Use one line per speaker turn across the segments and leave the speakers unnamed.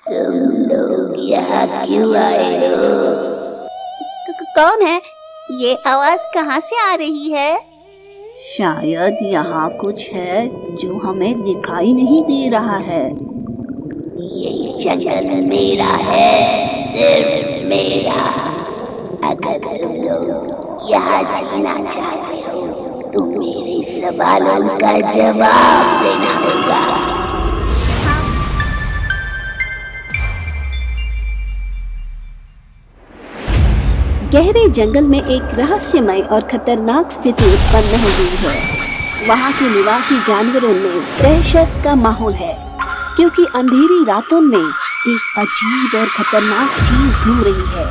तुम लोग यहाँ क्यों आए हो?
कौन है? ये आवाज कहाँ से आ रही है?
शायद यहाँ कुछ है जो हमें दिखाई नहीं दे रहा है।
ये जंगल मेरा है, सिर्फ मेरा। अगर तुम लोग यहाँ जीना चाहते हो तो मेरे सवालों का जवाब देना होगा।
गहरे जंगल में एक रहस्यमय और खतरनाक स्थिति उत्पन्न हो गई है। वहाँ के निवासी जानवरों में दहशत का माहौल है, क्योंकि अंधेरी रातों में एक अजीब और खतरनाक चीज घूम रही है।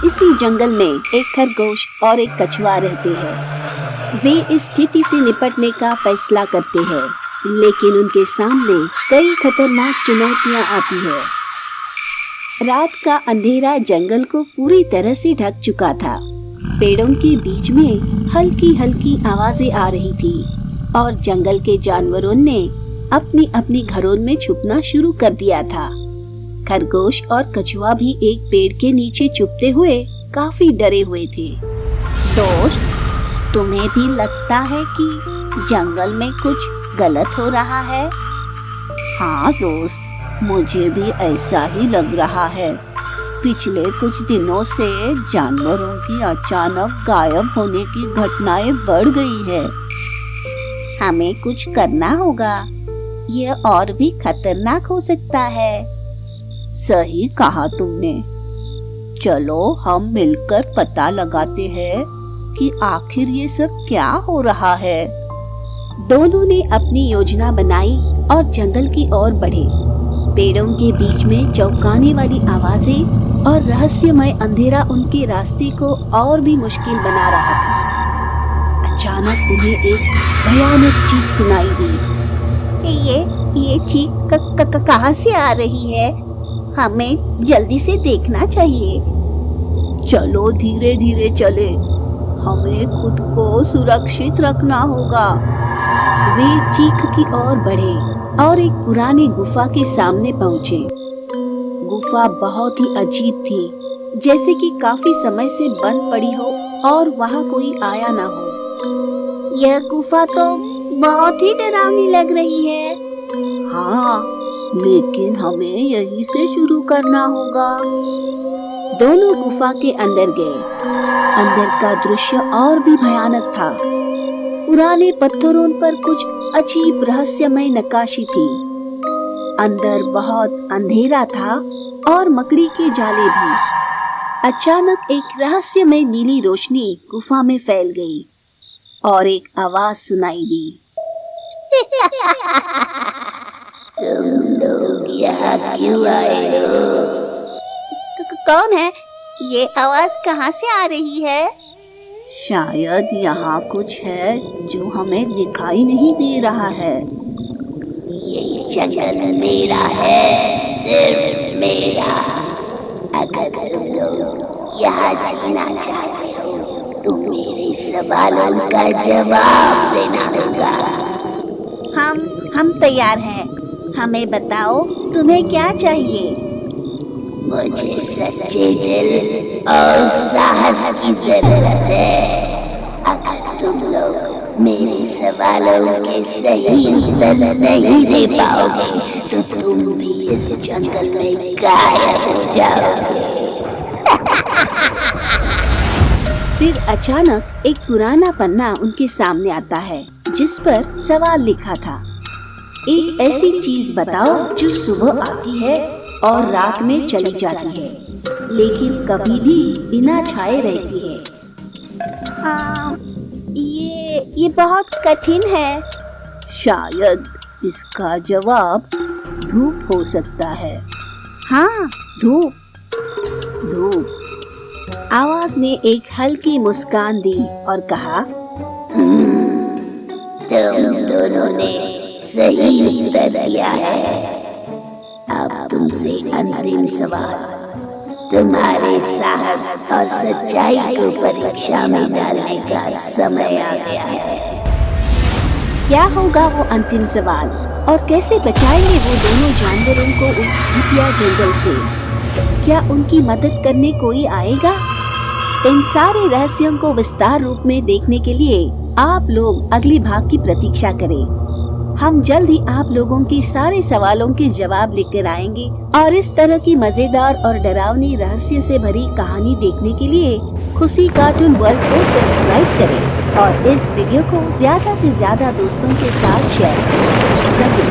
इसी जंगल में एक खरगोश और एक कछुआ रहते हैं। वे इस स्थिति से निपटने का फैसला करते हैं, लेकिन उनके सामने कई खतरनाक चुनौतियां आती है। रात का अंधेरा जंगल को पूरी तरह से ढक चुका था। पेड़ों के बीच में हल्की हल्की आवाजें आ रही थी और जंगल के जानवरों ने अपनी अपनी घरों में छुपना शुरू कर दिया था। खरगोश और कछुआ भी एक पेड़ के नीचे छुपते हुए काफी डरे हुए थे।
दोस्त, तुम्हें भी लगता है कि जंगल में कुछ गलत हो रहा है?
हाँ दोस्त, मुझे भी ऐसा ही लग रहा है। पिछले कुछ दिनों से जानवरों की अचानक गायब होने की घटनाएं बढ़ गई है।
हमें कुछ करना होगा, यह और भी खतरनाक हो सकता है।
सही कहा तुमने। चलो हम मिलकर पता लगाते हैं कि आखिर ये सब क्या हो रहा है।
दोनों ने अपनी योजना बनाई और जंगल की ओर बढ़े। पेड़ों के बीच में चौंकाने वाली आवाजें और रहस्यमय अंधेरा उनके रास्ते को और भी मुश्किल बना रहा था। अचानक उन्हें एक भयानक चीख सुनाई दी। ये चीख कहाँ से आ रही है? हमें जल्दी से देखना चाहिए।
चलो धीरे धीरे चले, हमें खुद को सुरक्षित रखना होगा।
वे चीख की ओर बढ़े और एक पुरानी गुफा के सामने पहुंचे। गुफा बहुत ही अजीब थी, जैसे कि काफी समय से बंद पड़ी हो और वहां कोई आया ना हो। यह गुफा तो बहुत ही डरावनी लग रही है।
हाँ, लेकिन हमें यहीं से शुरू करना होगा।
दोनों गुफा के अंदर गए। अंदर का दृश्य और भी भयानक था। पुराने पत्थरों पर कुछ अजीब रहस्यमय नक्काशी थी। अंदर बहुत अंधेरा था और मकड़ी के जाले भी। अचानक एक रहस्यमय नीली रोशनी गुफा में फैल गई और एक आवाज सुनाई दी।
तुम लोग यहाँ क्यों आए हो?
कौन है? ये आवाज कहाँ से आ रही है?
शायद यहाँ कुछ है जो हमें दिखाई नहीं दे रहा है।
ये जंगल मेरा है, सिर्फ मेरा। अगर तुम लोग यहाँ जीना चाहते हो तो मेरे सवालों का जवाब देना होगा।
हम तैयार हैं। हमें बताओ, तुम्हें क्या चाहिए?
मुझे सच्चे दिल और साहस की जरूरत है। अगर तुम लोग मेरे सवालों के सही उत्तर नहीं दे पाओगे तो तुम भी इस जंगल में गायब हो जाओगे।
फिर अचानक एक पुराना पन्ना उनके सामने आता है, जिस पर सवाल लिखा था। एक ऐसी चीज बताओ जो सुबह आती है और रात में चली जाती है, लेकिन कभी भी बिना छाए रहती है। ये बहुत कठिन है।
शायद इसका जवाब धूप हो सकता है।
हाँ, धूप।
आवाज ने एक हल्की मुस्कान दी और कहा,
तुम दोनों ने सही उत्तर दिया है। अब तुमसे अंतिम सवाल। तुम्हारे साहस और सच्चाई को परीक्षा में डालने का समय आ गया है।
क्या होगा वो अंतिम सवाल?
और कैसे बचाएंगे वो दोनों जानवरों को उस भूतिया जंगल से? क्या उनकी मदद करने कोई आएगा? इन सारे रहस्यों को विस्तार रूप में देखने के लिए आप लोग अगली भाग की प्रतीक्षा करें। हम जल्द ही आप लोगों के सारे सवालों के जवाब लेकर आएंगे और इस तरह की मजेदार और डरावनी रहस्य से भरी कहानी देखने के लिए खुशी कार्टून वर्ल्ड को सब्सक्राइब करें और इस वीडियो को ज्यादा से ज्यादा दोस्तों के साथ शेयर करें।